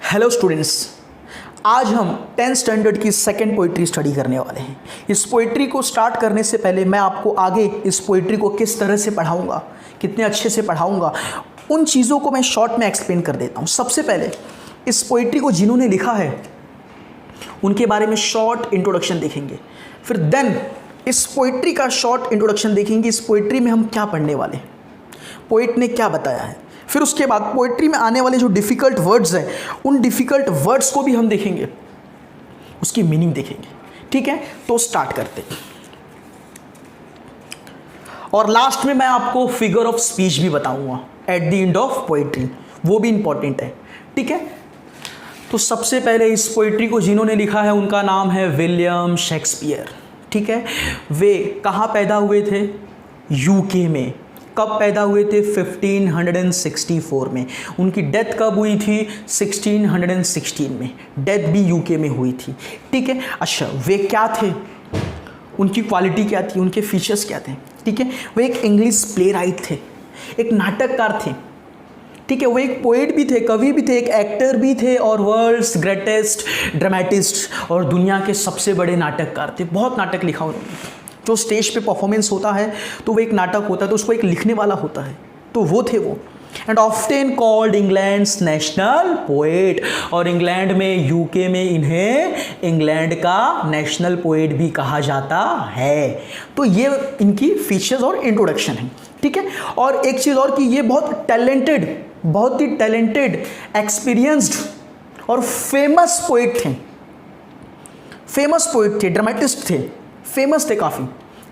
Hello students, आज हम 10th standard की सेकंड पोइट्री स्टडी करने वाले हैं। इस पोइट्री को स्टार्ट करने से पहले मैं आपको आगे इस पोइट्री को किस तरह से पढ़ाऊंगा, कितने अच्छे से पढ़ाऊंगा, उन चीज़ों को मैं शॉर्ट में एक्सप्लेन कर देता हूं। सबसे पहले इस पोइट्री को जिन्होंने लिखा है उनके बारे में शॉर्ट इंट्रोडक्शन देखेंगे, फिर देन इस पोइट्री का शॉर्ट इंट्रोडक्शन देखेंगे। इस पोइट्री में हम क्या पढ़ने वाले हैं, पोइट ने क्या बताया है, फिर उसके बाद पोइट्री में आने वाले जो डिफ़िकल्ट वर्ड्स हैं उन डिफ़िकल्ट वर्ड्स को भी हम देखेंगे, उसकी मीनिंग देखेंगे। ठीक है, तो स्टार्ट करते हैं। और लास्ट में मैं आपको फिगर ऑफ स्पीच भी बताऊंगा eight the end of poetry, वो भी इंपॉर्टेंट है। ठीक है, तो सबसे पहले इस पोइट्री को जिन्होंने लिखा है उनका नाम है विलियम शेक्सपियर। ठीक है, वे कहाँ पैदा हुए थे? यूके में। कब पैदा हुए थे? 1564 में। उनकी डेथ कब हुई थी? 1616 में। डेथ भी यूके में हुई थी। ठीक है, अच्छा वे क्या थे, उनकी क्वालिटी क्या थी, उनके फीचर्स क्या थे? ठीक है, वे एक इंग्लिश प्ले राइट थे, एक नाटककार थे। ठीक है, वो एक पोएट भी थे, कवि भी थे, एक एक्टर भी थे और वर्ल्ड्स ग्रेटेस्ट ड्रामेटिस्ट और दुनिया के सबसे बड़े नाटककार थे। बहुत नाटक लिखा उन्होंने। जो स्टेज पे परफॉर्मेंस होता है तो वो एक नाटक होता है, तो उसको एक लिखने वाला होता है, तो वो थे वो। And often called England's national poet, और इंग्लैंड में, यूके में इन्हें इंग्लैंड का नेशनल पोएट भी कहा जाता है। तो ये इनकी फीचर्स और इंट्रोडक्शन है। ठीक है, और एक चीज़ और कि ये बहुत टैलेंटेड, बहुत ही टैलेंटेड, एक्सपीरियंस्ड और फेमस पोएट थे। फेमस पोएट थे, ड्रामेटिस्ट थे, फेमस थे काफ़ी।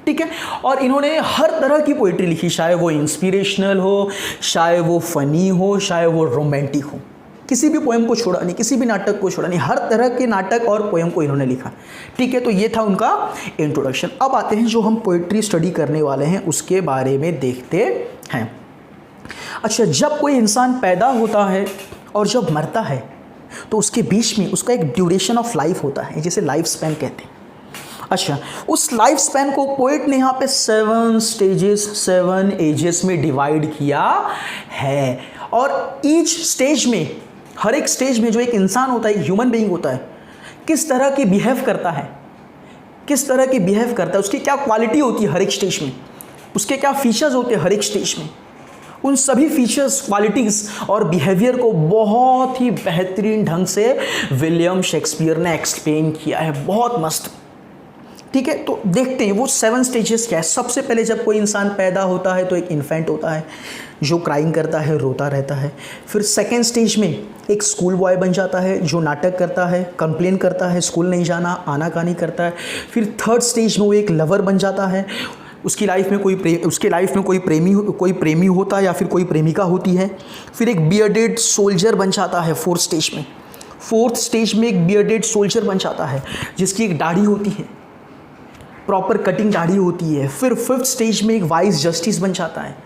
ठीक है, और इन्होंने हर तरह की पोइट्री लिखी, चाहे वो इंस्पिरेशनल हो, चाहे वो फनी हो, चाहे वो रोमांटिक हो। किसी भी पोएम को छोड़ा नहीं, किसी भी नाटक को छोड़ा नहीं, हर तरह के नाटक और पोएम को इन्होंने लिखा। ठीक है, तो ये था उनका इंट्रोडक्शन। अब आते हैं जो हम पोइट्री स्टडी करने वाले हैं उसके बारे में देखते हैं। अच्छा, जब कोई इंसान पैदा होता है और जब मरता है तो उसके बीच में उसका एक ड्यूरेशन ऑफ लाइफ होता है, जिसे लाइफ स्पैन कहते हैं। अच्छा, उस लाइफ स्पैन को पोएट ने यहाँ पे 7 स्टेजेस, 7 एजेस में डिवाइड किया है। और ईच स्टेज में, हर एक स्टेज में जो एक इंसान होता है, एक ह्यूमन बीइंग होता है, किस तरह की बिहेव करता है, किस तरह की बिहेव करता है, उसकी क्या क्वालिटी होती है हर एक स्टेज में, उसके क्या फीचर्स होते हैं हर एक स्टेज में, उन सभी फीचर्स, क्वालिटीज़ और बिहेवियर को बहुत ही बेहतरीन ढंग से विलियम शेक्सपियर ने एक्सप्लेन किया है। बहुत मस्त। ठीक है, तो देखते हैं वो 7 स्टेजेस क्या है। सबसे पहले जब कोई इंसान पैदा होता है तो एक इन्फेंट होता है जो क्राइंग करता है, रोता रहता है। फिर सेकेंड स्टेज में एक स्कूल बॉय बन जाता है जो नाटक करता है, कंप्लेन करता है, स्कूल नहीं जाना, आनाकानी करता है। फिर थर्ड स्टेज में वो एक लवर बन जाता है, उसकी लाइफ में कोई प्रेमी होता है या फिर कोई प्रेमिका होती है। फिर एक बियर्डेड सोल्जर बन जाता है फोर्थ स्टेज में। फोर्थ स्टेज में एक बियर्डेड सोल्जर बन जाता है जिसकी एक दाढ़ी होती है, प्रॉपर कटिंग दाढ़ी होती है। फिर फिफ्थ स्टेज में एक वाइज जस्टिस बन जाता है,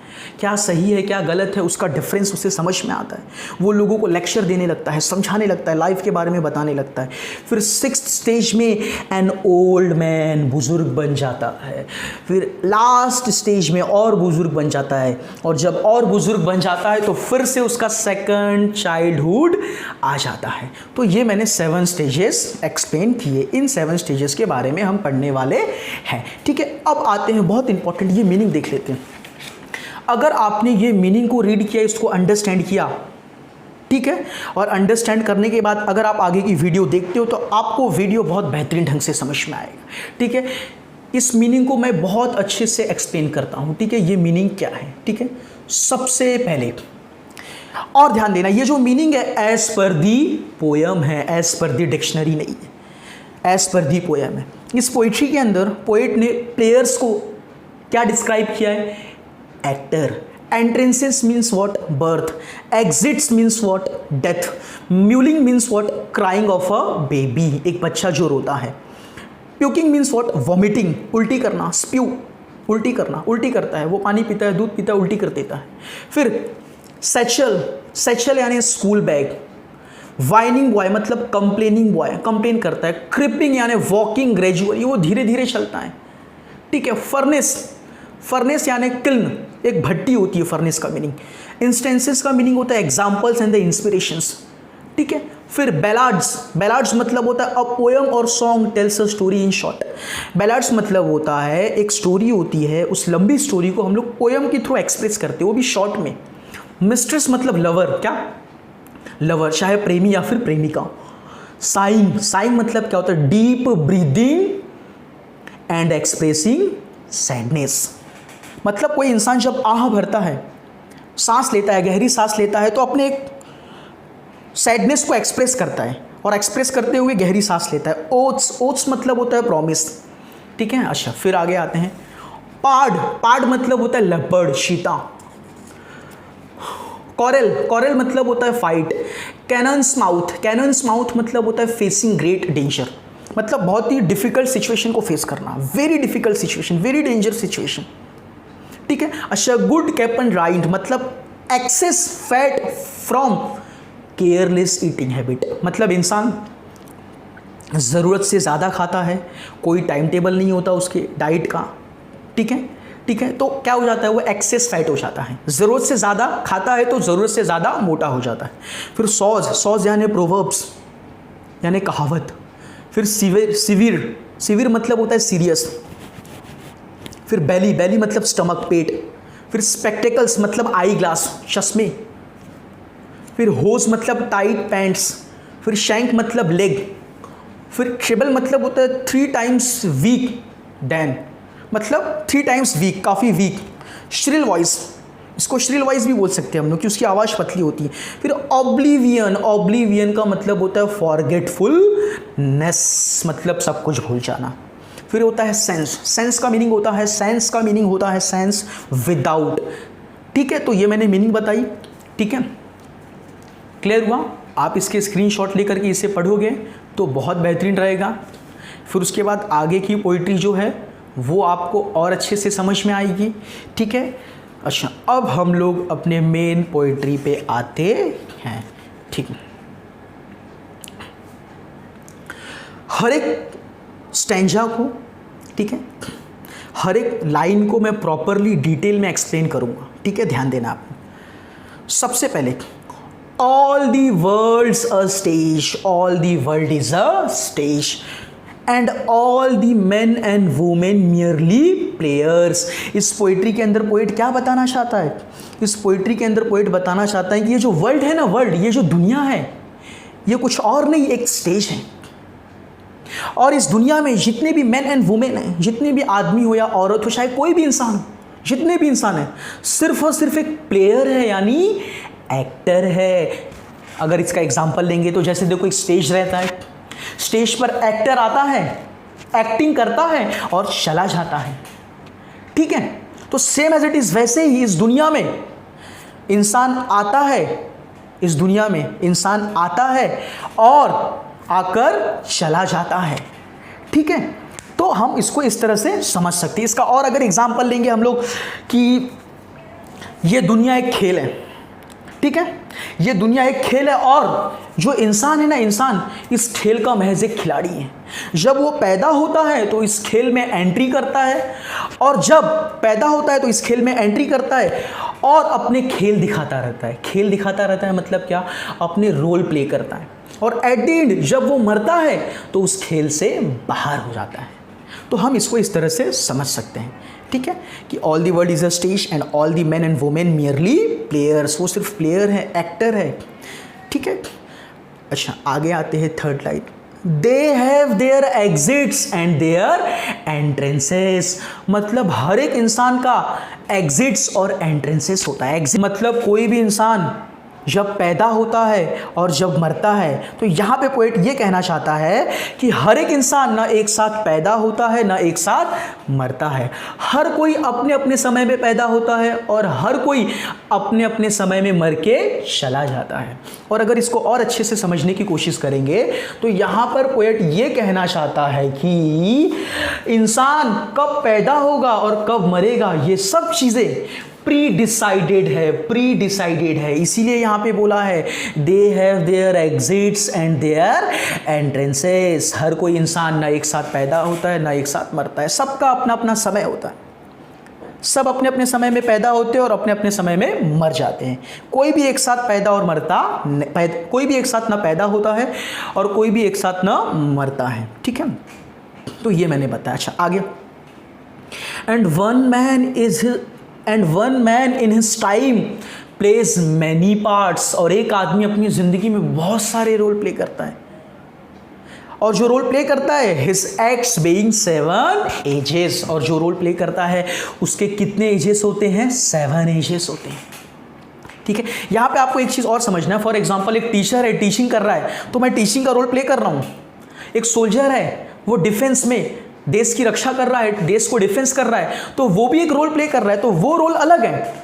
क्या सही है क्या गलत है उसका डिफरेंस उसे समझ में आता है। वो लोगों को लेक्चर देने लगता है, समझाने लगता है, लाइफ के बारे में बताने लगता है। फिर सिक्स्थ स्टेज में एन ओल्ड मैन, बुजुर्ग बन जाता है। फिर लास्ट स्टेज में और बुजुर्ग बन जाता है, और जब और बुजुर्ग बन जाता है तो फिर से उसका सेकंड चाइल्डहुड आ जाता है। तो ये मैंने 7 स्टेजेस एक्सप्लेन किए। इन 7 स्टेजेस के बारे में हम पढ़ने वाले हैं। ठीक है, अब आते हैं बहुत इंपॉर्टेंट, ये मीनिंग देख लेते हैं। अगर आपने ये मीनिंग को रीड किया, इसको अंडरस्टैंड किया, ठीक है, और अंडरस्टैंड करने के बाद अगर आप आगे की वीडियो देखते हो तो आपको वीडियो बहुत बेहतरीन ढंग से समझ में आएगा। ठीक है, इस मीनिंग को मैं बहुत अच्छे से एक्सप्लेन करता हूँ। ठीक है, ये मीनिंग क्या है? ठीक है, सबसे पहले और ध्यान देना, ये जो मीनिंग है एज पर दी पोयम है, एज पर दी डिक्शनरी नहीं है, एज पर दी पोयम है। इस पोइट्री के अंदर पोएट ने प्लेयर्स को क्या डिस्क्राइब किया है? Actor. Entrances means what? Birth. Exits means what? Death. Mewling means what? Crying of a baby, एक बच्चा जो रोता है। Puking means what? वॉमिटिंग, उल्टी करना। स्प्यू, उल्टी करना, उल्टी करता है, वो पानी पीता है, दूध पीता है, उल्टी कर देता है। फिर सैचल, सैचल यानी स्कूल बैग। वाइनिंग बॉय मतलब कंप्लेनिंग बॉय, कंप्लेन करता है। क्रिपिंग यानी वॉकिंग ग्रेजुअली, वो धीरे धीरे चलता है। ठीक है, फर्नेस, फर्नेस यानी किल्न, एक भट्टी होती है फर्नेस का मीनिंग। इंस्टेंसेस का मीनिंग होता है एग्जाम्पल्स एंड द इंस्पिरेशंस। ठीक है, फिर बैलाड्स, बैलाड्स मतलब होता है अ पोएम और song tells a story in short. Ballads मतलब होता है एक स्टोरी होती है, उस लंबी स्टोरी को हम लोग पोएम के थ्रू एक्सप्रेस करते हैं, वो भी शॉर्ट में। मिस्ट्रेस मतलब लवर, क्या लवर, चाहे प्रेमी या फिर प्रेमिका। साइंग, साइंग मतलब क्या होता है deep breathing and expressing sadness. मतलब कोई इंसान जब आह भरता है, सांस लेता है, गहरी सांस लेता है, तो अपने एक सैडनेस को एक्सप्रेस करता है और एक्सप्रेस करते हुए गहरी सांस लेता है। ओट्स, ओट्स मतलब होता है प्रॉमिस, ठीक है। अच्छा, फिर आगे आते हैं। पाड, पाड मतलब होता है लेपर्ड, चीता। कॉरल, कॉरल मतलब होता है fight. Cannons mouth, cannons mouth मतलब होता है फेसिंग ग्रेट डेंजर, मतलब बहुत ही डिफिकल्ट सिचुएशन को फेस करना, very difficult situation, very danger situation, ठीक है। अच्छा, गुड कैपन राइंड मतलब access fat from careless eating habit, मतलब इंसान ज़रूरत से ज़्यादा खाता है, कोई टाइम टेबल नहीं होता उसके डाइट का, ठीक है, ठीक है। तो क्या हो जाता है, वो एक्सेस फैट हो जाता है, ज़रूरत से ज़्यादा खाता है तो ज़रूरत से ज़्यादा मोटा हो जाता है। फिर सॉज, सॉज यानी प्रोवर्ब्स यानी कहावत। फिर सिविर, सिविर, सिविर मतलब होता है सीरियस। फिर बैली, बैली मतलब स्टमक, पेट। फिर स्पेक्टेकल्स मतलब आई ग्लास, चश्मे। फिर होज मतलब टाइट पैंट्स। फिर शैंक मतलब लेग। फिर ट्रिबल मतलब होता है 3 टाइम्स वीक डैन, मतलब 3 टाइम्स वीक, काफ़ी वीक। श्रिल वॉइस, इसको श्रिल वॉइस भी बोल सकते हैं हम लोग कि उसकी आवाज़ पतली होती है। फिर ऑब्लिवियन, ऑब्लिवियन का मतलब होता है फॉरगेटफुलनेस, मतलब सब कुछ भूल जाना। फिर होता है सेंस, सेंस का मीनिंग होता है, सेंस का मीनिंग होता है सेंस विदाउट, ठीक है। तो ये मैंने मीनिंग बताई, ठीक है, क्लियर हुआ। आप इसके स्क्रीनशॉट लेकर के इसे पढ़ोगे तो बहुत बेहतरीन रहेगा। फिर उसके बाद आगे की पोइट्री जो है वो आपको और अच्छे से समझ में आएगी, ठीक है। अच्छा, अब हम लोग अपने मेन पोइट्री पे आते हैं, ठीक है। हर एक स्टैंजा को, ठीक है, हर एक लाइन को मैं प्रॉपरली डिटेल में एक्सप्लेन करूंगा, ठीक है, ध्यान देना आप। सबसे पहले all the world's a stage, all the world is a stage and all the men and women merely players. इस पोइट्री के अंदर पोइट क्या बताना चाहता है, इस पोइट्री के अंदर पोइट बताना चाहता है कि ये जो वर्ल्ड है ना, वर्ल्ड, ये जो दुनिया है, ये कुछ और नहीं, एक स्टेज है। और इस दुनिया में जितने भी मेन एंड वुमेन हैं, जितने भी आदमी हो या औरत हो, चाहे कोई भी इंसान हो, जितने भी इंसान हैं, सिर्फ और सिर्फ एक प्लेयर है, यानी एक्टर है। अगर इसका एग्जांपल लेंगे तो जैसे देखो एक स्टेज रहता है, स्टेज पर एक्टर आता है, एक्टिंग करता है और चला जाता है, ठीक है। तो सेम एज इट इज वैसे ही इस दुनिया में इंसान आता है, इस दुनिया में इंसान आता है और आकर चला जाता है, ठीक है। तो हम इसको इस तरह से समझ सकते हैं। इसका और अगर एग्जांपल लेंगे हम लोग कि ये दुनिया एक खेल है, ठीक है, ये दुनिया एक खेल है और जो इंसान है ना, इंसान इस खेल का महज एक खिलाड़ी है। जब वो पैदा होता है तो इस खेल में एंट्री करता है, और जब पैदा होता है तो इस खेल में एंट्री करता है और अपने खेल दिखाता रहता है। खेल दिखाता रहता है मतलब क्या, अपने रोल प्ले करता है, और एट द एंड जब वो मरता है तो उस खेल से बाहर हो जाता है। तो हम इसको इस तरह से समझ सकते हैं, ठीक है, कि all the world is a stage and all the men and women merely players, वो सिर्फ प्लेयर है, एक्टर है, ठीक है। अच्छा, आगे आते हैं third line. They have their exits and their entrances, मतलब हर एक इंसान का एग्जिट्स और एंट्रेंसेस होता है। एग्जिट मतलब कोई भी इंसान जब पैदा होता है और जब मरता है। तो यहाँ पे पोएट ये कहना चाहता है कि हर एक इंसान ना एक साथ पैदा होता है ना एक साथ मरता है। हर कोई अपने अपने समय में पैदा होता है और हर कोई अपने अपने समय में मर के चला जाता है। और अगर इसको और अच्छे से समझने की कोशिश करेंगे तो यहाँ पर पोएट ये कहना चाहता है कि इंसान कब पैदा होगा और कब मरेगा, ये सब चीज़ें प्री डिसाइडेड है, प्री डिसाइडेड है। इसीलिए यहाँ पे बोला है they have their exits and their entrances. हर कोई इंसान ना एक साथ पैदा होता है ना एक साथ मरता है, सबका अपना अपना समय होता है, सब अपने अपने समय में पैदा होते हैं और अपने अपने समय में मर जाते हैं। कोई भी एक साथ पैदा और मरता कोई भी एक साथ ना पैदा होता है और कोई भी एक साथ ना मरता है, ठीक है। तो ये मैंने बताया। अच्छा आगे, and one man in his time plays many parts, और एक आदमी अपनी ज़िंदगी में बहुत सारे रोल प्ले करता है, और जो रोल प्ले करता है हिज एक्ट्स बीइंग 7 एजेस, और जो रोल प्ले करता है उसके कितने एजेस होते हैं? 7 एजेस होते हैं, ठीक है। यहाँ पे आपको एक चीज़ और समझना है। फॉर एग्जांपल एक टीचर है, टीचिंग कर रहा है, तो मैं टीचिंग का रोल प्ले कर रहा हूँ। एक सोल्जर है, वो डिफेंस में देश की रक्षा कर रहा है, देश को डिफेंस कर रहा है, तो वो भी एक रोल प्ले कर रहा है, तो वो रोल अलग है।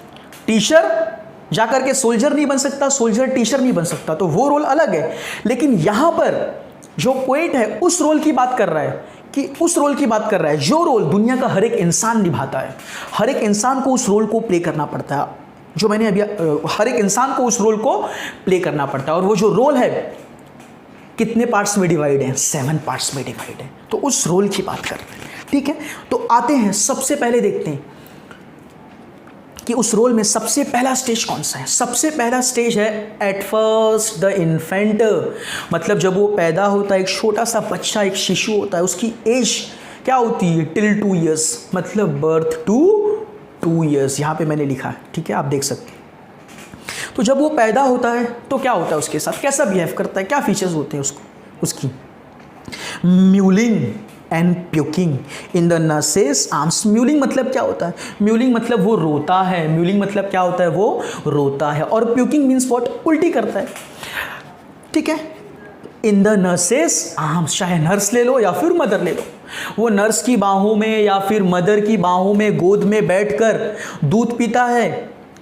टीचर जाकर के सोल्जर नहीं बन सकता, सोल्जर टीचर नहीं बन सकता, तो वो रोल अलग है। लेकिन यहाँ पर जो पोएट है उस रोल की बात कर रहा है, जो रोल दुनिया का हर एक इंसान निभाता है। हर एक इंसान को उस रोल को प्ले करना पड़ता है, जो मैंने अभी हर एक इंसान को उस रोल को प्ले करना पड़ता है। और वो जो रोल है कितने पार्ट्स में डिवाइड है? 7 पार्ट्स में डिवाइड है। तो उस रोल की बात कर रहे हैं, ठीक है। तो आते हैं, सबसे पहले देखते हैं कि उस रोल में सबसे पहला स्टेज कौन सा है। सबसे पहला स्टेज है एट फर्स्ट द इन्फेंट, मतलब जब वो पैदा होता है, एक छोटा सा बच्चा, एक शिशु होता है, उसकी एज क्या होती है? टिल 2 ईयर्स, मतलब बर्थ टू 2 ईयर्स, यहाँ पे मैंने लिखा है, ठीक है, आप देख सकते हैं। तो जब वो पैदा होता है तो क्या होता है उसके साथ, कैसा बिहेव करता है, क्या फीचर्स होते हैं उसकी? Mewling and puking in the nurses arms. Mewling मतलब क्या होता है? म्यूलिंग मतलब वो रोता है। म्यूलिंग मतलब क्या होता है? वो रोता है। और प्यूकिंग मीन्स व्हाट? उल्टी करता है, ठीक है। इन द नर्सेस आर्म्स, चाहे नर्स ले लो या फिर मदर ले लो, वो नर्स की बाहों में या फिर मदर की बाहों में गोद में बैठकर दूध पीता है,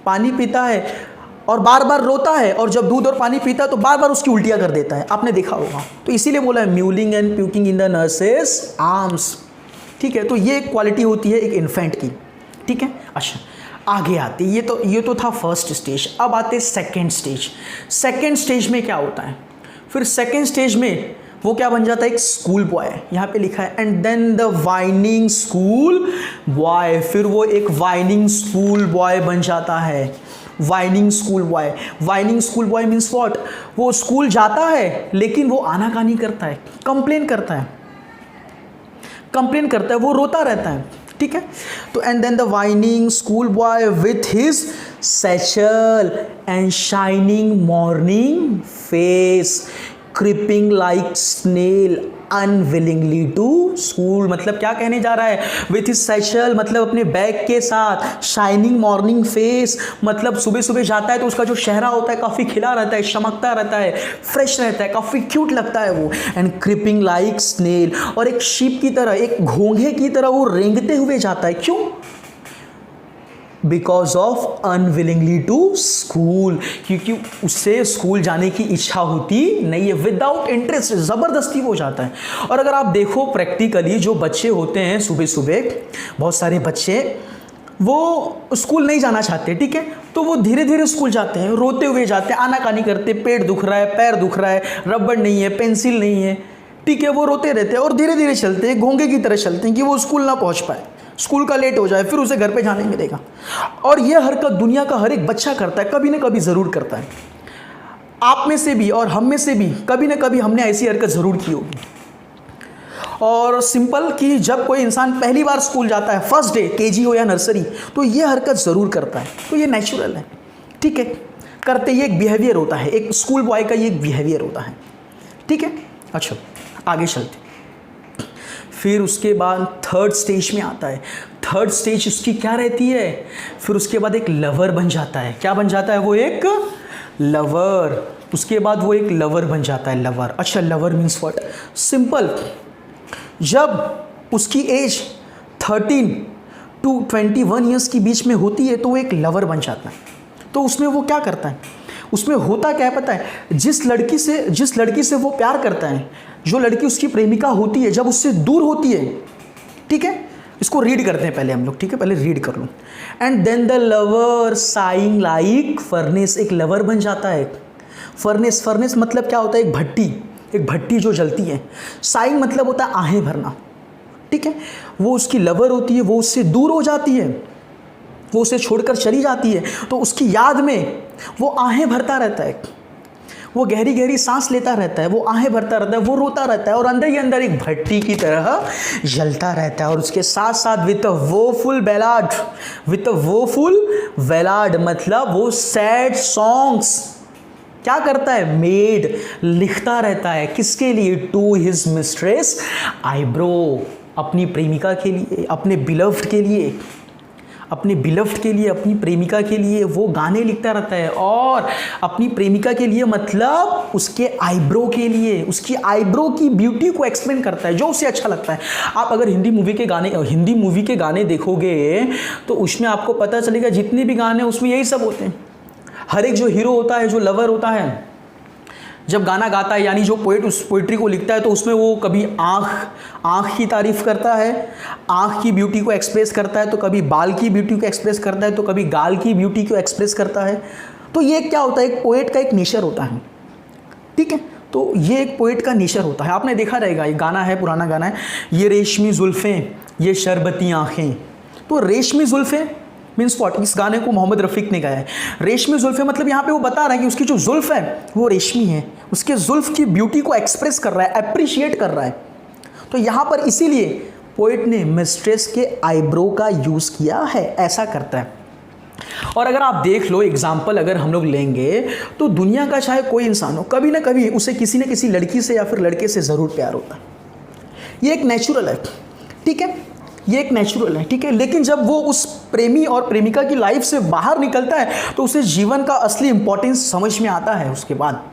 पानी पीता है, और बार बार रोता है, और जब दूध और पानी पीता है तो बार बार उसकी उल्टियाँ कर देता है, आपने देखा होगा। तो इसीलिए बोला है mewling and puking in the nurses arms, ठीक है। तो ये एक क्वालिटी होती है एक इन्फेंट की, ठीक है। अच्छा आगे आते, ये तो था फर्स्ट स्टेज। अब आते सेकेंड स्टेज। सेकेंड स्टेज में क्या होता है? फिर सेकेंड स्टेज में वो क्या बन जाता है? एक स्कूल बॉय, यहाँ पे लिखा है and then the whining school boy, फिर वो एक वाइनिंग स्कूल बॉय बन जाता है। Whining school boy, whining school boy means what? वो स्कूल जाता है लेकिन वो आनाकानी करता है, कंप्लेन करता है, वो रोता रहता है, ठीक है। तो and then the whining school boy with his satchel and shining morning face creeping like snail unwillingly to school, मतलब क्या कहने जा रहा है? विथ हिज सैचल मतलब अपने बैग के साथ, शाइनिंग मॉर्निंग फेस मतलब सुबह सुबह जाता है तो उसका जो चेहरा होता है काफ़ी खिला रहता है, चमकता रहता है, फ्रेश रहता है, काफ़ी क्यूट लगता है वो। एंड क्रिपिंग लाइक स्नेल, और एक शीप की तरह, एक घोंघे की तरह वो रेंगते हुए जाता है। क्यों? Because of unwillingly to school, क्योंकि उससे स्कूल जाने की इच्छा होती नहीं है, विदाउट इंटरेस्ट, ज़बरदस्ती वो जाता है। और अगर आप देखो प्रैक्टिकली जो बच्चे होते हैं सुबह सुबह, बहुत सारे बच्चे वो स्कूल नहीं जाना चाहते, ठीक है, तो वो धीरे धीरे स्कूल जाते हैं, रोते हुए जाते हैं, आनाकानी करते, पेट दुख रहा है, पैर दुख रहा है, रबड़ नहीं है, पेंसिल नहीं है, ठीक है, वो रोते रहते हैं और धीरे धीरे चलते हैं, घोंघे की तरह चलते हैं कि वो स्कूल ना पहुंच पाए, स्कूल का लेट हो जाए, फिर उसे घर पे जाने मिलेगा। और ये हरकत दुनिया का हर एक बच्चा करता है, कभी ना कभी ज़रूर करता है। आप में से भी और हम में से भी कभी ना कभी हमने ऐसी हरकत ज़रूर की होगी। और सिंपल कि जब कोई इंसान पहली बार स्कूल जाता है, फर्स्ट डे, केजी हो या नर्सरी, तो ये हरकत ज़रूर करता है, तो ये नेचुरल है, ठीक है, करते ये एक बिहेवियर होता है, एक स्कूल बॉय का ये एक बिहेवियर होता है, ठीक है। अच्छा आगे चलते, फिर उसके बाद थर्ड स्टेज में आता है। थर्ड स्टेज उसकी क्या रहती है? फिर उसके बाद एक लवर बन जाता है। क्या बन जाता है? वो एक लवर। उसके बाद वो एक लवर बन जाता है, लवर। अच्छा लवर मीन्स व्हाट? सिंपल, जब उसकी एज 13 to 21 ईयर्स के बीच में होती है तो वो एक लवर बन जाता है। तो उसमें वो क्या करता है? उसमें होता क्या है पता है? जिस लड़की से वो प्यार करता है, जो लड़की उसकी प्रेमिका होती है, जब उससे दूर होती है, ठीक है, इसको रीड करते हैं पहले हम लोग, ठीक है, पहले रीड कर लो। And then the lover sighing like furnace, एक लवर बन जाता है। फर्नेस मतलब क्या होता है? एक भट्टी जो जलती है। साइंग मतलब होता है आहें भरना, ठीक है। वो उसकी लवर होती है, वो उससे दूर हो जाती है, वो उसे छोड़कर चली जाती है तो उसकी याद में वो आहें भरता रहता है, वो गहरी गहरी सांस लेता रहता है, वो आहें भरता रहता है, वो रोता रहता है और अंदर ही अंदर एक भट्टी की तरह जलता रहता है। और उसके साथ साथ विद अ वोफुल बैलाड मतलब वो सैड सॉन्ग्स क्या करता है, मेड लिखता रहता है। किसके लिए? टू हिज मिस्ट्रेस आईब्रो, अपनी प्रेमिका के लिए, अपने बिलव्ड के लिए, अपनी प्रेमिका के लिए वो गाने लिखता रहता है। और अपनी प्रेमिका के लिए मतलब उसके आईब्रो के लिए, उसकी आईब्रो की ब्यूटी को एक्सप्लेन करता है जो उसे अच्छा लगता है। आप अगर हिंदी मूवी के गाने देखोगे तो उसमें आपको पता चलेगा जितने भी गाने उसमें यही सब होते हैं। हर एक जो हीरो होता है, जो लवर होता है, जब गाना गाता है यानी जो पोएट उस पोइट्री को लिखता है तो उसमें वो कभी आँख की तारीफ़ करता है, आँख की ब्यूटी को एक्सप्रेस करता है, तो कभी बाल की ब्यूटी को एक्सप्रेस करता है, तो कभी गाल की ब्यूटी को एक्सप्रेस करता है। तो ये क्या होता है, एक पोएट का एक नेचर होता है, ठीक है। तो ये एक पोएट का नेचर होता है। आपने देखा रहेगा, ये गाना है, पुराना गाना है, ये रेशमी जुल्फ़ें, ये शरबती आँखें। तो रेशमी जुल्फ़ें मीन्स व्हाट, इस गाने को मोहम्मद रफ़ीक ने गाया है। रेशमी जुल्फ़ें मतलब यहाँ पे वो बता रहा है कि उसकी जो जुल्फ़ है वो रेशमी है, उसके जुल्फ़ की ब्यूटी को एक्सप्रेस कर रहा है, अप्रिशिएट कर रहा है। तो यहाँ पर इसीलिए पोइट ने मिस्ट्रेस के आईब्रो का यूज़ किया है, ऐसा करता है। और अगर आप देख लो एग्जाम्पल अगर हम लोग लेंगे तो दुनिया का चाहे कोई इंसान हो, कभी ना कभी उसे किसी न किसी लड़की से या फिर लड़के से ज़रूर प्यार होता है। ये एक नेचुरल है, ठीक है, ये एक नेचुरल है, ठीक है। लेकिन जब वो उस प्रेमी और प्रेमिका की लाइफ से बाहर निकलता है तो उसे जीवन का असली इंपॉर्टेंस समझ में आता है उसके बाद।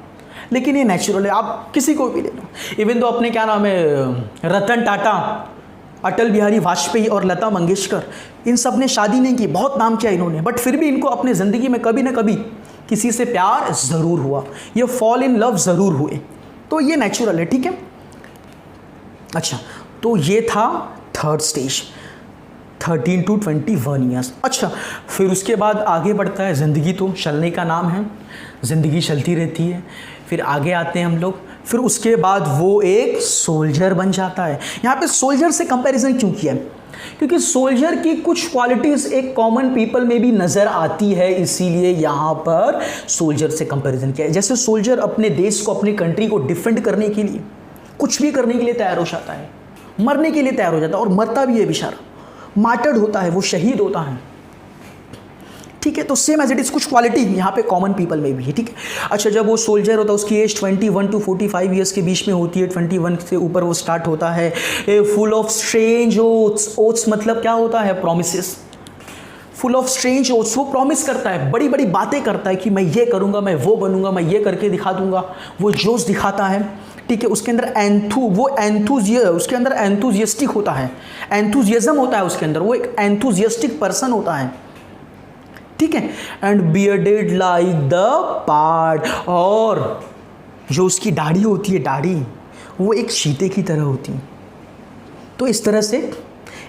लेकिन ये नेचुरल है, आप किसी को भी ले लो। इवन तो अपने क्या नाम है, रतन टाटा, अटल बिहारी वाजपेयी और लता मंगेशकर, इन सब ने शादी नहीं की, बहुत नाम किया इन्होंने, बट फिर भी इनको अपने ज़िंदगी में कभी ना कभी किसी से प्यार ज़रूर हुआ, ये फॉल इन लव ज़रूर हुए। तो ये नेचुरल है, ठीक है। अच्छा, तो ये था थर्ड स्टेज, 13 to 21 ईयर्स। अच्छा, फिर उसके बाद आगे बढ़ता है, ज़िंदगी तो चलने का नाम है, ज़िंदगी चलती रहती है। फिर आगे आते हैं हम लोग, फिर उसके बाद वो एक सोल्जर बन जाता है। यहाँ पे सोल्जर से कंपैरिजन क्यों किया है? क्योंकि सोल्जर की कुछ क्वालिटीज़ एक कॉमन पीपल में भी नज़र आती है, इसीलिए यहाँ पर सोल्जर से कंपैरिजन किया है। जैसे सोल्जर अपने देश को, अपनी कंट्री को डिफेंड करने के लिए कुछ भी करने के लिए तैयार हो जाता है, मरने के लिए तैयार हो जाता है और मरता भी है बेचारा, मार्टर्ड होता है, वो शहीद होता है, ठीक है। तो सेम एज इट इज़ कुछ क्वालिटी यहाँ पे कॉमन पीपल में भी है, ठीक है। अच्छा, जब वो सोल्जर होता है उसकी एज 21 to 45 ईयर्स के बीच में होती है। 21 से ऊपर वो स्टार्ट होता है full of strange oaths. Oaths मतलब क्या होता है, promises. Full of strange oaths, वो प्रॉमिस करता है, बड़ी बड़ी बातें करता है कि मैं ये करूँगा, मैं वो बनूंगा, मैं ये करके दिखा दूंगा, वो जोश दिखाता है, ठीक है। उसके अंदर उसके अंदर एंथुजियास्टिक होता है, एंथुजियाज्म होता है उसके अंदर, वो एक एंथुजियास्टिक पर्सन होता है, ठीक है। And bearded like the part, और जो उसकी दाढ़ी होती है, दाढ़ी वो एक चीते की तरह होती है। तो इस तरह से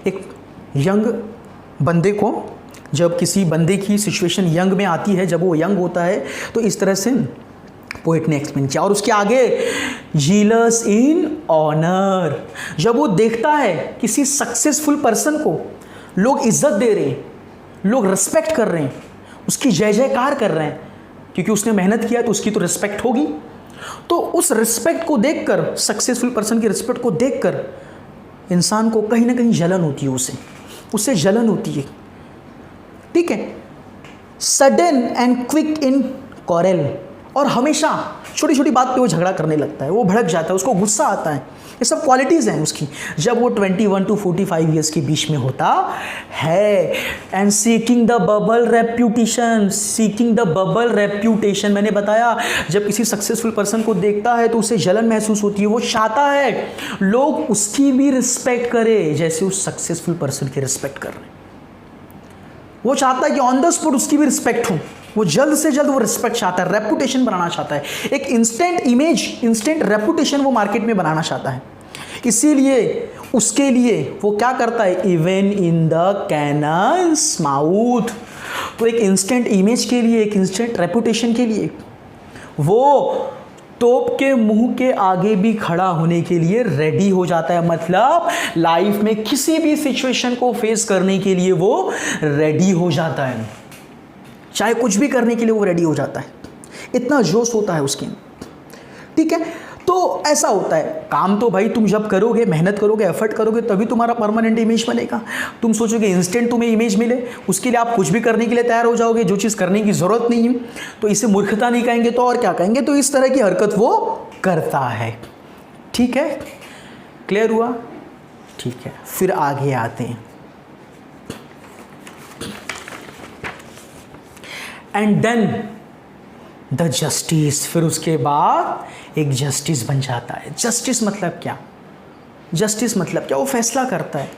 एक यंग बंदे को, जब किसी बंदे की सिचुएशन यंग में आती है, जब वो यंग होता है, तो इस तरह से पोएट ने एक्सप्लेन किया। और उसके आगे जीलस इन ऑनर, जब वो देखता है किसी सक्सेसफुल पर्सन को लोग इज्जत दे रहे हैं, लोग रिस्पेक्ट कर रहे हैं, उसकी जय जयकार कर रहे हैं, क्योंकि उसने मेहनत किया तो उसकी तो रिस्पेक्ट होगी। तो उस रिस्पेक्ट को देखकर, सक्सेसफुल पर्सन की रिस्पेक्ट को देखकर इंसान को कहीं ना कहीं जलन होती है, उससे जलन होती है, ठीक है। Sudden and quick in quarrel, और हमेशा छोटी छोटी बात पे वो झगड़ा करने लगता है, वो भड़क जाता है, उसको गुस्सा आता है। ये सब क्वालिटीज़ हैं उसकी जब वो 21 to 45 ईयर्स के बीच में होता है। And seeking the bubble reputation, मैंने बताया जब किसी सक्सेसफुल पर्सन को देखता है तो उसे जलन महसूस होती है, वो चाहता है लोग उसकी भी रिस्पेक्ट करें जैसे उस सक्सेसफुल पर्सन की रिस्पेक्ट कर रहे हैं। वो चाहता है कि ऑन द स्पॉट उसकी भी रिस्पेक्ट हो, वो जल्द से जल्द वो रिस्पेक्ट चाहता है, रेपुटेशन बनाना चाहता है, एक इंस्टेंट इमेज, इंस्टेंट रेपुटेशन वो मार्केट में बनाना चाहता है। इसीलिए उसके लिए वो क्या करता है, even in the cannons mouth, तो एक इंस्टेंट इमेज के लिए, एक इंस्टेंट रेपुटेशन के लिए वो तोप के मुंह के आगे भी खड़ा होने के लिए रेडी हो जाता है, मतलब लाइफ में किसी भी सिचुएशन को फेस करने के लिए वो रेडी हो जाता है, चाहे कुछ भी करने के लिए वो रेडी हो जाता है, इतना जोश होता है उसके। ठीक है, तो ऐसा होता है। काम तो भाई तुम जब करोगे, मेहनत करोगे, एफर्ट करोगे, तभी तुम्हारा परमानेंट इमेज बनेगा। तुम सोचोगे इंस्टेंट तुम्हें इमेज मिले, उसके लिए आप कुछ भी करने के लिए तैयार हो जाओगे, जो चीज़ करने की ज़रूरत नहीं है। तो इसे मूर्खता नहीं कहेंगे तो और क्या कहेंगे? तो इस तरह की हरकत वो करता है। ठीक है, क्लियर हुआ? ठीक है, फिर आगे आते हैं। एंड देन द जस्टिस, फिर उसके बाद एक जस्टिस बन जाता है। जस्टिस मतलब क्या? जस्टिस मतलब क्या? वो फैसला करता है,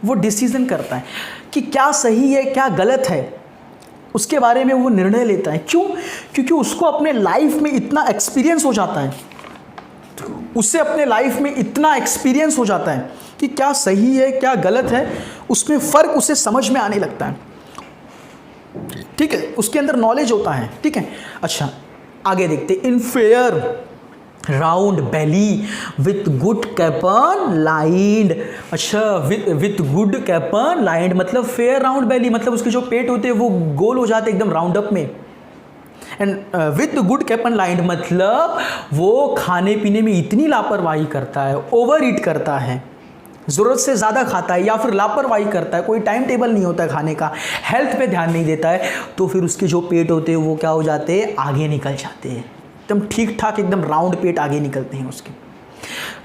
वो डिसीजन करता है कि क्या सही है क्या गलत है, उसके बारे में वो निर्णय लेता है। क्यों? क्योंकि उसको अपने लाइफ में इतना एक्सपीरियंस हो जाता है, उससे अपने लाइफ में इतना एक्सपीरियंस हो जाता है कि क्या सही है क्या गलत है, उसमें फ़र्क उसे समझ में आने लगता है। ठीक है, उसके अंदर नॉलेज होता है। ठीक है, अच्छा आगे देखते। In fair round belly with good capon lined. अच्छा, विथ गुड कैपन लाइंड मतलब फेयर राउंड बेली, मतलब उसके जो पेट होते हैं वो गोल हो जाते एकदम राउंड अप में। And with good capon lined मतलब वो खाने पीने में इतनी लापरवाही करता है, ओवर ईट करता है, ज़रूरत से ज़्यादा खाता है, या फिर लापरवाही करता है, कोई टाइम टेबल नहीं होता है खाने का, हेल्थ पे ध्यान नहीं देता है, तो फिर उसके जो पेट होते हैं वो क्या हो जाते हैं? आगे निकल जाते हैं, एकदम ठीक ठाक एकदम राउंड पेट आगे निकलते हैं उसके।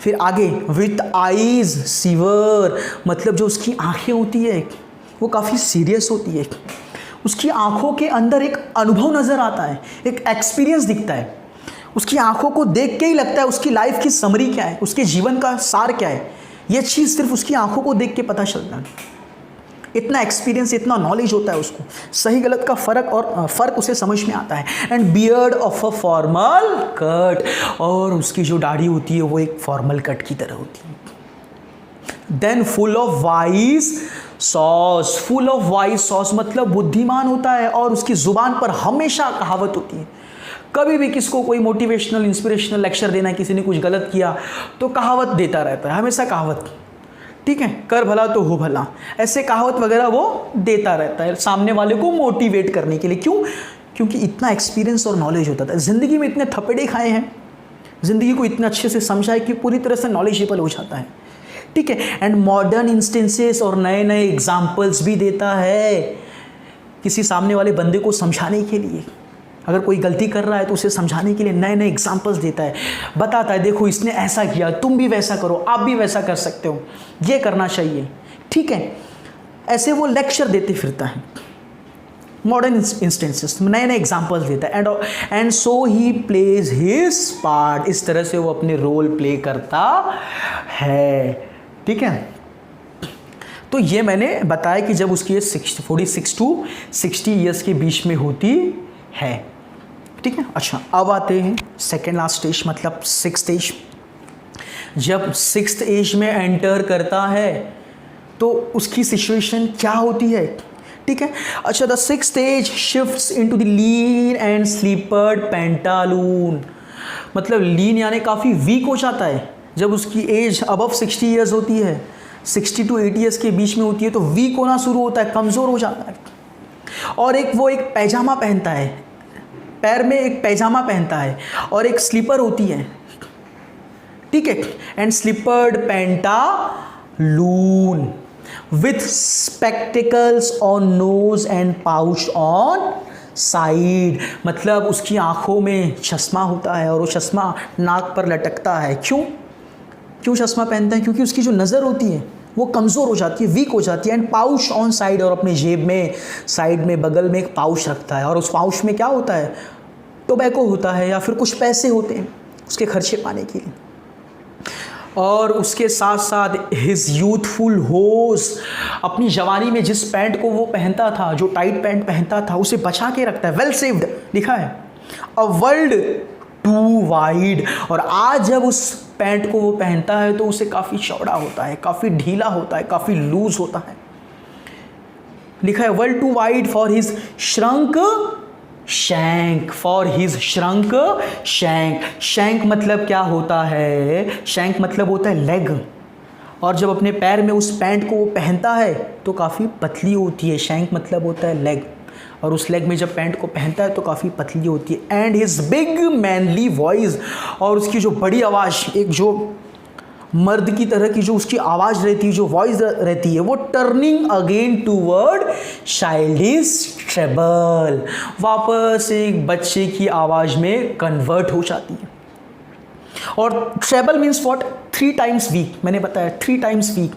फिर आगे विथ आईज सीवर मतलब जो उसकी आँखें होती है वो काफ़ी सीरियस होती है, उसकी आँखों के अंदर एक अनुभव नज़र आता है, एक एक्सपीरियंस दिखता है। उसकी आँखों को देख के ही लगता है उसकी लाइफ की समरी क्या है, उसके जीवन का सार क्या है, ये चीज़ सिर्फ उसकी आंखों को देख के पता चलता है। इतना एक्सपीरियंस, इतना नॉलेज होता है उसको, सही गलत का फ़र्क उसे समझ में आता है। And beard of a formal cut, और उसकी जो दाढ़ी होती है वो एक फॉर्मल कट की तरह होती है। Then full of wise saws, full of wise saws मतलब बुद्धिमान होता है, और उसकी ज़ुबान पर हमेशा कहावत होती है। कभी भी किसको कोई मोटिवेशनल इंस्पिरेशनल लेक्चर देना है, किसी ने कुछ गलत किया तो कहावत देता रहता है, हमेशा कहावत। ठीक है, कर भला तो हो भला, ऐसे कहावत वगैरह वो देता रहता है सामने वाले को मोटिवेट करने के लिए। क्यों? क्योंकि इतना एक्सपीरियंस और नॉलेज होता था, ज़िंदगी में इतने थपेड़े खाए हैं, ज़िंदगी को इतना अच्छे से समझा है कि पूरी तरह से नॉलेजेबल हो जाता है। ठीक है, एंड मॉडर्न इंस्टेंसेस और नए नए एग्जाम्पल्स भी देता है किसी सामने वाले बंदे को समझाने के लिए। अगर कोई गलती कर रहा है तो उसे समझाने के लिए नए नए एग्जाम्पल्स देता है, बताता है देखो इसने ऐसा किया, तुम भी वैसा करो, आप भी वैसा कर सकते हो, ये करना चाहिए। ठीक है, ऐसे वो लेक्चर देते फिरता है, मॉडर्न इंस्टेंसेस नए नए एग्जाम्पल्स देता है। And so he plays his part, इस तरह से वो अपने रोल प्ले करता है। ठीक है, तो ये मैंने बताया कि जब उसकी एज 46 टू 60 ईयर्स के बीच में होती है। ठीक है, अच्छा अब आते हैं सेकेंड लास्ट स्टेज मतलब 6th एज। जब 6th एज में एंटर करता है तो उसकी सिचुएशन क्या होती है? ठीक है, अच्छा the 6th age shifts into the lean and slippered pantaloon, मतलब लीन यानी काफ़ी वीक हो जाता है। जब उसकी एज अबव 60 ईयर्स होती है, 60 to 80 ईयर्स के बीच में होती है, तो वीक होना शुरू होता है, कमज़ोर हो जाता है। और वो एक पैजामा पहनता है, पैर में एक पैजामा पहनता है, और एक स्लीपर होती है। ठीक है, and slippered pantaloon with spectacles on nose and pouch on side, मतलब उसकी आंखों में चश्मा होता है और वो चश्मा नाक पर लटकता है। क्यों चश्मा पहनता है? क्योंकि उसकी जो नज़र होती है वो कमज़ोर हो जाती है, वीक हो जाती है। एंड पाउच ऑन साइड, और अपने जेब में साइड में बगल में एक पाउच रखता है, और उस पाउच में क्या होता है? टोबैको होता है या फिर कुछ पैसे होते हैं उसके खर्चे पाने के लिए। और उसके साथ साथ हिज यूथफुल होस, अपनी जवानी में जिस पैंट को वो पहनता था, जो टाइट पैंट पहनता था, उसे बचा के रखता है। वेल सेव्ड लिखा है, अ वर्ल्ड टू वाइड, और आज जब उस पैंट को वो पहनता है तो उसे काफ़ी चौड़ा होता है, काफ़ी ढीला होता है, काफ़ी लूज होता है। लिखा है world too wide for his shrunk shank, for his shrunk shank. Shank मतलब क्या होता है? शैंक मतलब होता है लेग, और जब अपने पैर में उस पैंट को वो पहनता है तो काफ़ी पतली होती है। शैंक मतलब होता है लेग, और उस लेग में जब पैंट को पहनता है तो काफ़ी पतली होती है। And his big manly voice, और उसकी जो बड़ी आवाज़, एक जो मर्द की तरह की जो उसकी आवाज़ रहती है, जो वॉइस रहती है, वो turning again toward childish treble, वापस एक बच्चे की आवाज़ में कन्वर्ट हो जाती है। और treble means what? 3 times weak, मैंने बताया 3 टाइम्स वीक,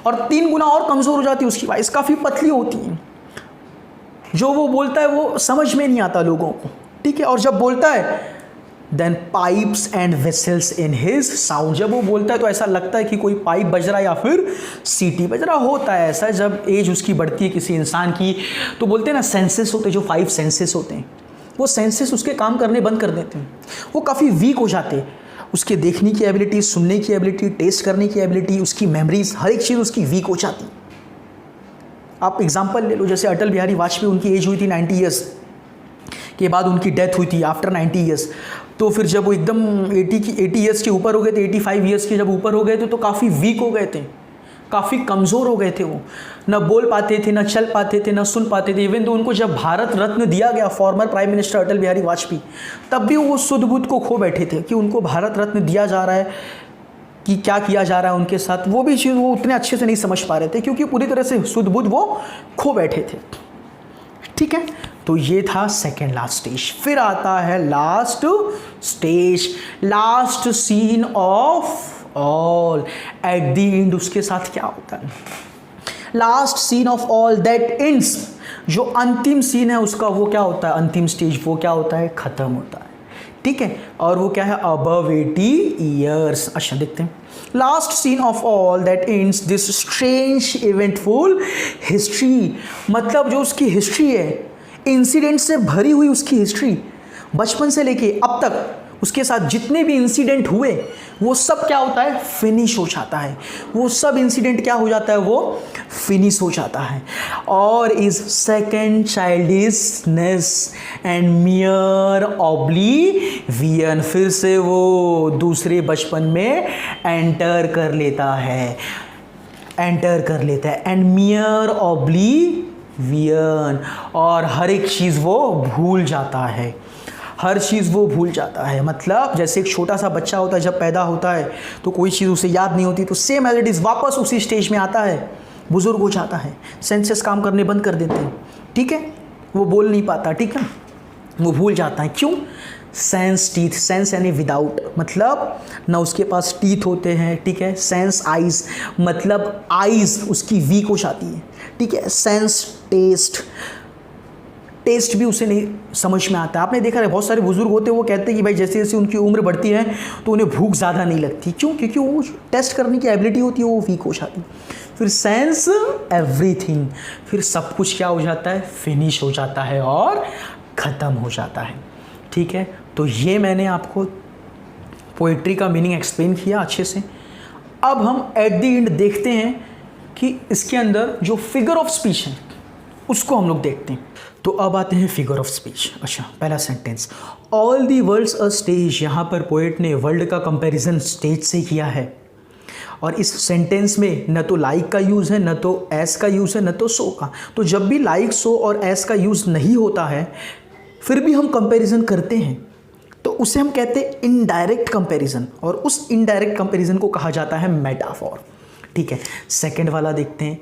और 3 गुना और कमज़ोर हो जाती है उसकी वॉइस, काफ़ी पतली होती है। जो वो बोलता है वो समझ में नहीं आता लोगों को, ठीक है। और जब बोलता है then pipes and whistles in his sound, जब वो बोलता है तो ऐसा लगता है कि कोई पाइप बज रहा है या फिर सीटी बज रहा होता है। ऐसा जब एज उसकी बढ़ती है किसी इंसान की, तो बोलते हैं ना सेंसेस होते हैं, जो 5 सेंसेस होते हैं, वो सेंसेस उसके काम करने बंद कर देते हैं, वो काफ़ी वीक हो जाते हैं। उसके देखने की एबिलिटी, सुनने की एबिलिटी, टेस्ट करने की एबिलिटी, उसकी मेमोरीज, हर एक चीज़ उसकी वीक हो जाती है। आप एग्जाम्पल ले लो, जैसे अटल बिहारी वाजपेयी, उनकी एज हुई थी 90 ईयर्स के बाद उनकी डेथ हुई थी आफ्टर 90 ईयर्स। तो फिर जब वो एकदम 80 ईयर्स के ऊपर हो गए थे, 85 ईयर्स के जब ऊपर हो गए थे, तो काफ़ी वीक हो गए थे, काफ़ी कमज़ोर हो गए थे। वो न बोल पाते थे, न चल पाते थे, न सुन पाते थे। इवन तो उनको जब भारत रत्न दिया गया former prime minister Atal Bihari Vajpayee, तब भी वो सुध बुध को खो बैठे थे कि उनको भारत रत्न दिया जा रहा है कि क्या किया जा रहा है उनके साथ। वो भी चीज़ वो उतने अच्छे से नहीं समझ पा रहे थे, क्योंकि पूरी तरह से सुध बुध वो खो बैठे थे, ठीक है। तो ये था सेकेंड लास्ट स्टेज। फिर आता है last stage, last scene of all, at the end उसके साथ क्या होता है? Last scene of all that ends, जो अंतिम सीन है उसका, वो क्या होता है? अंतिम स्टेज वो क्या होता है? खत्म होता है, ठीक है। और वो क्या है? Above 80 years. अच्छा देखते हैं, last scene of all that ends this strange eventful history, मतलब जो उसकी हिस्ट्री है, इंसिडेंट से भरी हुई उसकी हिस्ट्री, बचपन से लेके अब तक उसके साथ जितने भी इंसिडेंट हुए, वो सब क्या होता है? फिनिश हो जाता है। वो सब इंसिडेंट क्या हो जाता है? वो फिनिश हो जाता है। और is second childishness and मियर oblivion, फिर से वो दूसरे बचपन में एंटर कर लेता है, एंड मियर ऑब्लिवियन, और हर एक चीज़ वो भूल जाता है, हर चीज़ वो भूल जाता है। मतलब जैसे एक छोटा सा बच्चा होता है, जब पैदा होता है तो कोई चीज़ उसे याद नहीं होती, तो सेम एज इट इज़ वापस उसी स्टेज में आता है, बुजुर्ग हो जाता है, सेंसेस काम करने बंद कर देते हैं, ठीक है। वो बोल नहीं पाता, ठीक है, वो भूल जाता है। क्यों? सेंस टीथ, सेंस यानी विदाउट, मतलब ना उसके पास टीथ होते हैं, ठीक है। सेंस आइज़, मतलब आइज़ उसकी वीक हो जाती है, ठीक है। सेंस टेस्ट, टेस्ट भी उसे नहीं समझ में आता। आपने देखा है बहुत सारे बुजुर्ग होते हैं, वो कहते हैं कि भाई जैसे जैसे उनकी उम्र बढ़ती है तो उन्हें भूख ज़्यादा नहीं लगती। क्यों? क्योंकि वो टेस्ट करने की एबिलिटी होती है वो वीक हो जाती। फिर सेंस एवरीथिंग, फिर सब कुछ क्या हो जाता है? फिनिश हो जाता है और ख़त्म हो जाता है, ठीक है। तो ये मैंने आपको पोइट्री का मीनिंग एक्सप्लेन किया अच्छे से। अब हम एट द एंड देखते हैं कि इसके अंदर जो फिगर ऑफ स्पीच है उसको हम लोग देखते हैं। तो अब आते हैं फिगर ऑफ स्पीच। अच्छा, पहला sentence, all the world's a stage, यहाँ पर पोएट ने वर्ल्ड का कंपैरिजन स्टेज से किया है। और इस सेंटेंस में न तो लाइक का यूज़ है, न तो एस का यूज़ है, न तो सो का। तो जब भी लाइक, सो और एस का यूज़ नहीं होता है, फिर भी हम कंपैरिजन करते हैं, तो उसे हम कहते हैं इनडायरेक्ट कंपैरिजन, और उस इनडायरेक्ट कंपैरिजन को कहा जाता है मेटाफॉर, ठीक है। सेकेंड वाला देखते हैं,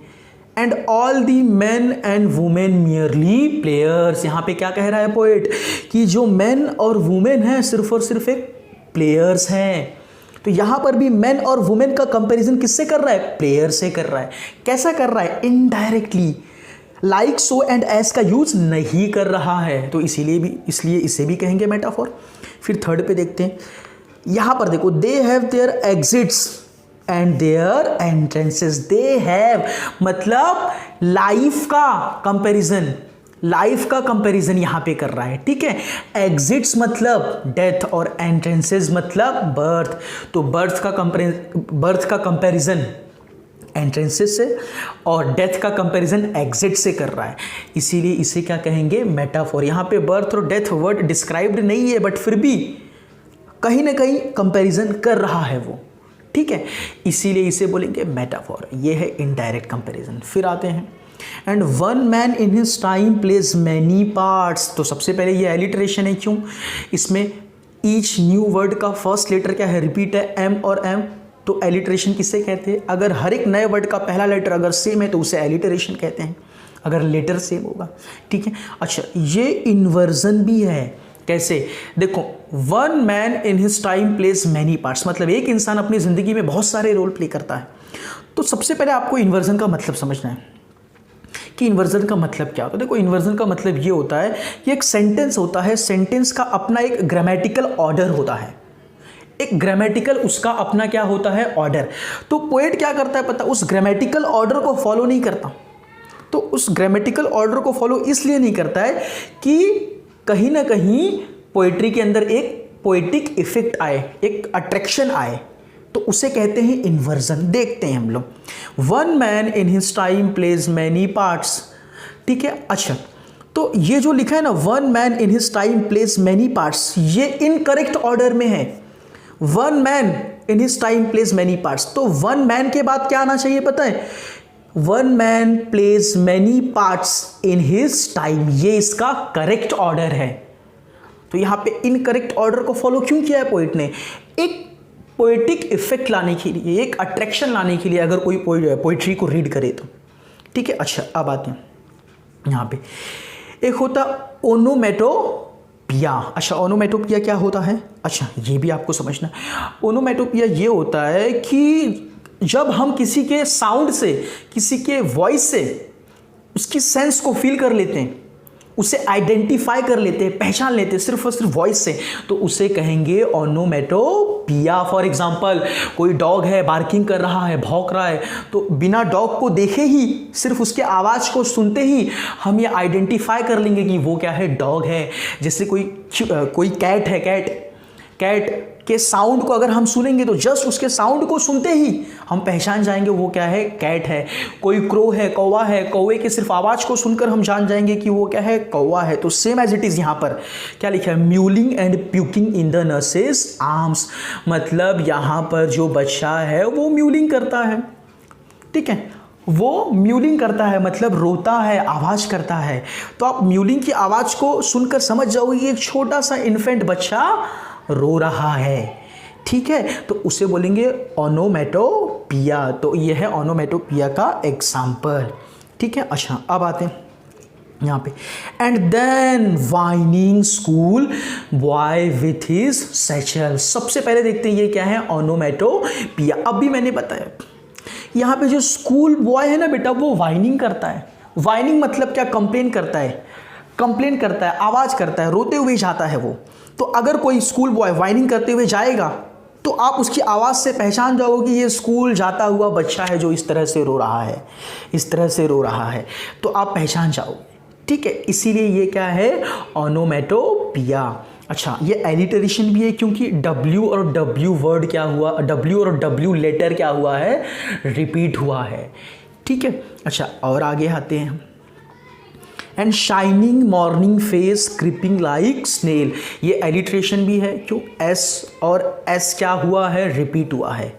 and all the man and women merely players. यहाँ पे क्या कह रहा है पोएट कि जो मैन और वुमेन हैं सिर्फ और सिर्फ एक प्लेयर्स हैं। तो यहाँ पर भी मैन और वुमेन का कंपैरिजन किससे कर रहा है? प्लेयर से कर रहा है। कैसा कर रहा है? Indirectly, like, so and S का यूज नहीं कर रहा है, तो इसलिए इसे भी कहेंगे मेटाफॉर। फिर थर्ड पे देखते हैं, यहाँ पर देखो, they have their exits and their entrances. They have मतलब लाइफ का कंपैरिजन, लाइफ का कंपैरिजन यहाँ पे कर रहा है, ठीक है। एग्जिट्स मतलब डेथ और एंट्रेंसेस मतलब बर्थ। तो बर्थ का कंपैरिजन एंट्रेंसेस से और डेथ का कंपैरिजन एग्जिट से कर रहा है, इसीलिए इसे क्या कहेंगे, मेटाफोर। यहाँ पे बर्थ और डेथ वर्ड डिस्क्राइब्ड नहीं है, बट फिर भी कहीं ना कहीं कंपैरिजन कर रहा है वो, ठीक है, इसीलिए इसे बोलेंगे मेटाफोर। ये है इनडायरेक्ट कंपैरिजन। फिर आते हैं and one man in his time plays many parts. तो सबसे पहले ये एलिटरेशन है, क्यों, इसमें ईच न्यू वर्ड का फर्स्ट लेटर क्या है, रिपीट है, एम और एम। तो एलिटरेशन किसे कहते हैं, अगर हर एक नए वर्ड का पहला लेटर अगर सेम है तो उसे एलिटरेशन कहते हैं, अगर लेटर सेम होगा, ठीक है। अच्छा, ये इन्वर्जन भी है, कैसे, देखो, one man in his time plays many parts, मतलब एक इंसान अपनी ज़िंदगी में बहुत सारे रोल प्ले करता है। तो सबसे पहले आपको इन्वर्जन का मतलब समझना है कि इन्वर्जन का मतलब क्या होता है। देखो, इन्वर्जन का मतलब ये होता है कि एक सेंटेंस होता है, सेंटेंस का अपना एक ग्रामेटिकल ऑर्डर होता है, एक ग्रामेटिकल उसका अपना क्या होता है, ऑर्डर। तो पोएट क्या करता है पता, उस ग्रामेटिकल ऑर्डर को फॉलो नहीं करता। तो उस ग्रामेटिकल ऑर्डर को फॉलो इसलिए नहीं करता है कि कहीं ना कहीं पोएट्री के अंदर एक पोएटिक इफेक्ट आए, एक अट्रैक्शन आए, तो उसे कहते हैं इन्वर्जन। देखते हैं हम लोग, one man in his time plays many parts, ठीक है। अच्छा, तो ये जो लिखा है ना, one man in his time plays many parts, ये इनकरेक्ट ऑर्डर में है। One man in his time plays many parts, तो वन मैन के बाद क्या आना चाहिए पता है, one man plays many parts in his time, ये इसका करेक्ट ऑर्डर है। तो यहां पे इनकरेक्ट ऑर्डर को फॉलो क्यों किया है पोइट ने, एक पोएटिक इफेक्ट लाने के लिए, एक अट्रैक्शन लाने के लिए, अगर कोई पोइट्री को रीड करे तो, ठीक है। अच्छा, अब आते हैं यहाँ पे, एक होता ओनोमेटोपिया। अच्छा, ओनोमेटोपिया क्या होता है, अच्छा ये भी आपको समझना। ओनोमेटोपिया ये होता है कि जब हम किसी के साउंड से, किसी के वॉइस से उसकी सेंस को फील कर लेते हैं, उसे आइडेंटिफाई कर लेते हैं, पहचान लेते हैं सिर्फ और सिर्फ वॉइस से, तो उसे कहेंगे ओनोमेटोपिया। फॉर एग्जांपल, कोई डॉग है, बार्किंग कर रहा है, भौंक रहा है, तो बिना डॉग को देखे ही, सिर्फ उसके आवाज़ को सुनते ही हम ये आइडेंटिफाई कर लेंगे कि वो क्या है, डॉग है। जैसे कोई कैट है, कैट के साउंड को अगर हम सुनेंगे तो जस्ट उसके साउंड को सुनते ही हम पहचान जाएंगे वो क्या है, कैट है। कोई क्रो है, कौवा है, कौवे के सिर्फ आवाज़ को सुनकर हम जान जाएंगे कि वो क्या है, कौवा है। तो सेम एज इट इज़ यहाँ पर क्या लिखा है, mewling and puking in the nurses arms, मतलब यहाँ पर जो बच्चा है वो म्यूलिंग करता है, ठीक है, वो म्यूलिंग करता है, मतलब रोता है, आवाज़ करता है। तो आप म्यूलिंग की आवाज़ को सुनकर समझ जाओगे कि एक छोटा सा इन्फेंट बच्चा रो रहा है, ठीक है। तो उसे बोलेंगे ओनोमेटोपिया। तो ये है ओनोमेटोपिया का एग्जाम्पल, ठीक है। अच्छा, अब आते हैं यहाँ पे, and then whining school boy with his satchel. सबसे पहले देखते हैं ये क्या है, ओनोमेटोपिया। अभी मैंने बताया यहाँ पे जो स्कूल बॉय है ना बेटा, वो वाइनिंग करता है। वाइनिंग मतलब क्या, कंप्लेन करता है, कंप्लेन करता है, आवाज़ करता है, रोते हुए जाता है वो। तो अगर कोई स्कूल बॉय वाइनिंग करते हुए जाएगा तो आप उसकी आवाज़ से पहचान जाओगे कि ये स्कूल जाता हुआ बच्चा है जो इस तरह से रो रहा है, इस तरह से रो रहा है, तो आप पहचान जाओगे, ठीक है। इसीलिए ये क्या है, ओनोमेटोपिया। अच्छा, ये एलिटरेशन भी है क्योंकि W और W वर्ड क्या हुआ, W और W लेटर क्या हुआ है, रिपीट हुआ है, ठीक है। अच्छा, और आगे आते हैं, and shining morning face creeping like snail. ये एलिट्रेशन भी है, क्यों, S और S क्या हुआ है, रिपीट हुआ है,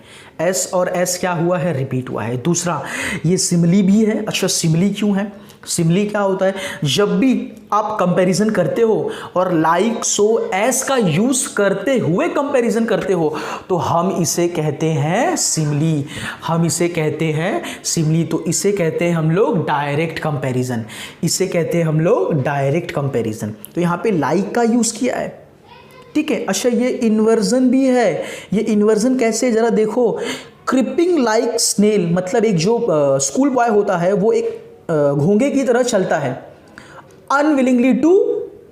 S और S क्या हुआ है, रिपीट हुआ है। दूसरा, ये सिमिली भी है। अच्छा, सिमिली क्यों है, सिमिली क्या होता है, जब भी आप कंपैरिजन करते हो और लाइक सो एस का यूज करते हुए कंपैरिजन करते हो तो हम इसे कहते हैं सिमिली, हम इसे कहते हैं सिमिली। तो इसे कहते हैं हम लोग डायरेक्ट कंपैरिजन, इसे कहते हैं हम लोग डायरेक्ट कंपैरिजन। तो यहाँ पे लाइक का यूज किया है, ठीक है। अच्छा, ये इन्वर्जन भी है। ये इन्वर्जन कैसे, जरा देखो, क्रिपिंग लाइक स्नेल, मतलब एक जो स्कूल बॉय होता है वो एक घोंगे की तरह चलता है, अनविलिंगली टू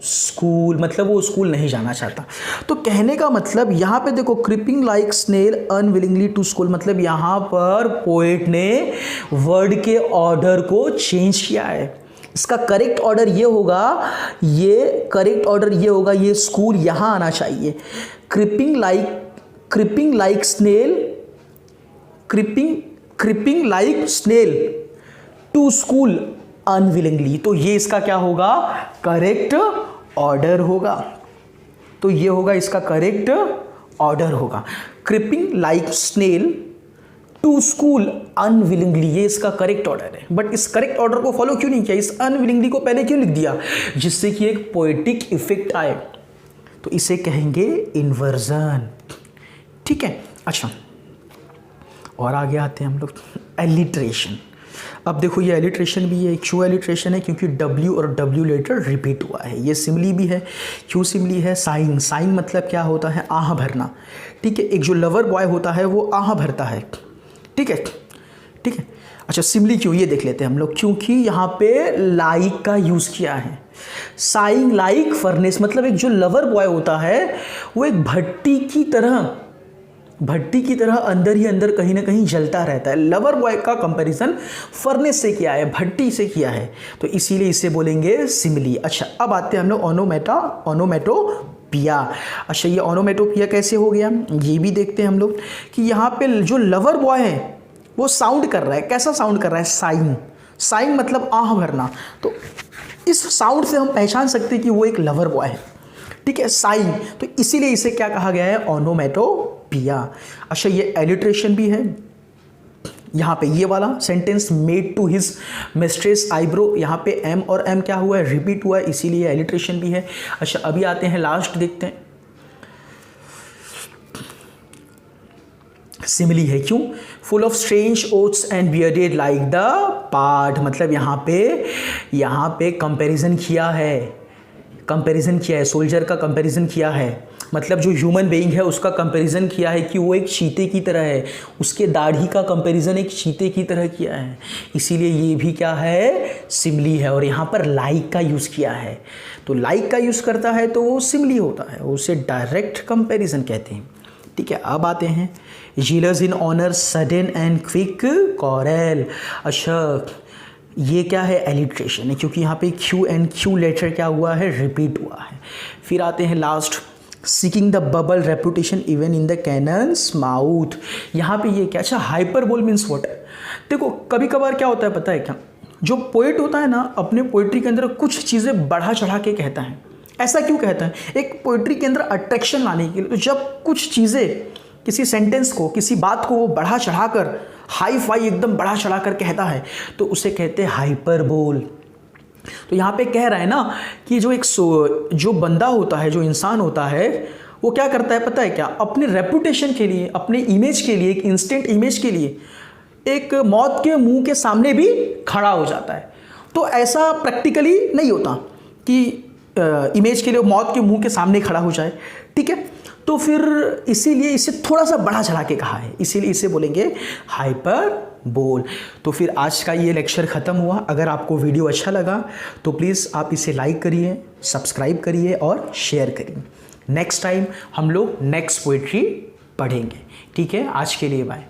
स्कूल, मतलब वो स्कूल नहीं जाना चाहता। तो कहने का मतलब यहाँ पे देखो, creeping like snail unwillingly to school, मतलब यहाँ पर पोएट ने वर्ड के ऑर्डर को चेंज किया है। इसका करेक्ट ऑर्डर ये होगा, ये करेक्ट ऑर्डर ये होगा, ये स्कूल यहाँ आना चाहिए। Creeping like snail, creeping creeping like snail to school unwillingly, तो ये इसका क्या होगा, करेक्ट ऑर्डर होगा। तो ये होगा इसका करेक्ट ऑर्डर होगा, creeping like snail to school unwillingly, ये इसका करेक्ट ऑर्डर है। बट इस करेक्ट ऑर्डर को फॉलो क्यों नहीं किया, इस अनविलिंगली को पहले क्यों लिख दिया, जिससे कि एक पोएटिक इफेक्ट आए, तो इसे कहेंगे इन्वर्जन। ठीक है, अच्छा और आगे आते हैं हम लोग, एलिट्रेशन। अब देखो ये एलिट्रेशन भी है, क्यों एलिट्रेशन है, क्योंकि W और W लेटर रिपीट हुआ है। ये सिमली भी है, क्यों सिमली है, साइंग, साइंग मतलब क्या होता है, आह भरना। ठीक है, एक जो लवर बॉय होता है वो आह भरता है। ठीक है, ठीक है। अच्छा सिमली क्यों, ये देख लेते हैं हम लोग, क्योंकि यहाँ पे लाइक का यूज़ किया है। साइंग लाइक फर्नेस मतलब एक जो लवर बॉय होता है वो एक भट्टी की तरह अंदर ही अंदर कहीं ना कहीं जलता रहता है। लवर बॉय का कंपैरिजन फर्नेस से किया है, भट्टी से किया है, तो इसीलिए इसे बोलेंगे सिमिली। अच्छा अब आते हैं हम लोग ओनोमेटोपिया। अच्छा ये ओनोमेटोपिया कैसे हो गया, ये भी देखते हैं हम लोग कि यहाँ पे जो लवर बॉय है वो साउंड कर रहा है, कैसा साउंड कर रहा है, साइंग। साइंग मतलब आह भरना, तो इस साउंड से हम पहचान सकते हैं कि वो एक लवर बॉय है। ठीक है, साइंग, तो इसीलिए इसे क्या कहा गया है, ओनोमेटोपिया। अच्छा ये एलिट्रेशन भी है, यहाँ पे ये वाला sentence made to his mistress eyebrow, यहाँ पे एम और एम क्या हुआ है, रिपीट हुआ है, इसीलिए एलिट्रेशन भी है। अच्छा अभी आते हैं लास्ट, देखते हैं सिमिली है, क्यों, full of strange oaths and bearded like the part, मतलब यहाँ पे कंपैरिजन किया है, सोल्जर का कंपैरिजन किया है, मतलब जो ह्यूमन बीइंग है उसका कंपैरिजन किया है कि वो एक चीते की तरह है, उसके दाढ़ी का कंपैरिजन एक चीते की तरह किया है, इसीलिए ये भी क्या है, सिमिली है। और यहाँ पर लाइक का यूज़ किया है, तो लाइक का यूज़ करता है तो वो सिमिली होता है, उसे डायरेक्ट कंपैरिजन कहते हैं। ठीक है, अब आते हैं jealous in honour sudden and quick quarrel. अच्छा ये क्या है, एलिट्रेशन है, क्योंकि यहाँ पे क्यू एंड क्यू लेटर क्या हुआ है, रिपीट हुआ है। फिर आते हैं last, seeking the bubble reputation even in the cannons mouth, यहाँ पे ये क्या, अच्छा हाइपरबोल मीन्स व्हाट। देखो कभी कभार क्या होता है पता है क्या, जो पोइट होता है ना अपने पोइट्री के अंदर कुछ चीज़ें बढ़ा चढ़ा के कहता है। ऐसा क्यों कहता है, एक पोइट्री के अंदर अट्रैक्शन लाने के लिए। तो जब कुछ चीज़ें किसी सेंटेंस को, किसी बात को वो बढ़ा चढ़ा कर, हाई फाई एकदम बढ़ा चढ़ा कर कहता है, तो उसे कहते हैं हाइपरबोल। तो यहाँ पे कह रहा है ना कि जो बंदा होता है, जो इंसान होता है, वो क्या करता है पता है क्या, अपने रेपुटेशन के लिए, अपने इमेज के लिए, एक इंस्टेंट इमेज के लिए एक मौत के मुंह के सामने भी खड़ा हो जाता है। तो ऐसा प्रैक्टिकली नहीं होता कि इमेज के लिए मौत के मुंह के सामने खड़ा हो जाए। ठीक है, तो फिर इसीलिए इसे थोड़ा सा बढ़ा चढ़ा के कहा है, इसीलिए इसे बोलेंगे हाइपरबोल। तो फिर आज का ये लेक्चर ख़त्म हुआ। अगर आपको वीडियो अच्छा लगा तो प्लीज़ आप इसे लाइक करिए, सब्सक्राइब करिए और शेयर करिए। नेक्स्ट टाइम हम लोग नेक्स्ट पोइट्री पढ़ेंगे। ठीक है, आज के लिए बाय।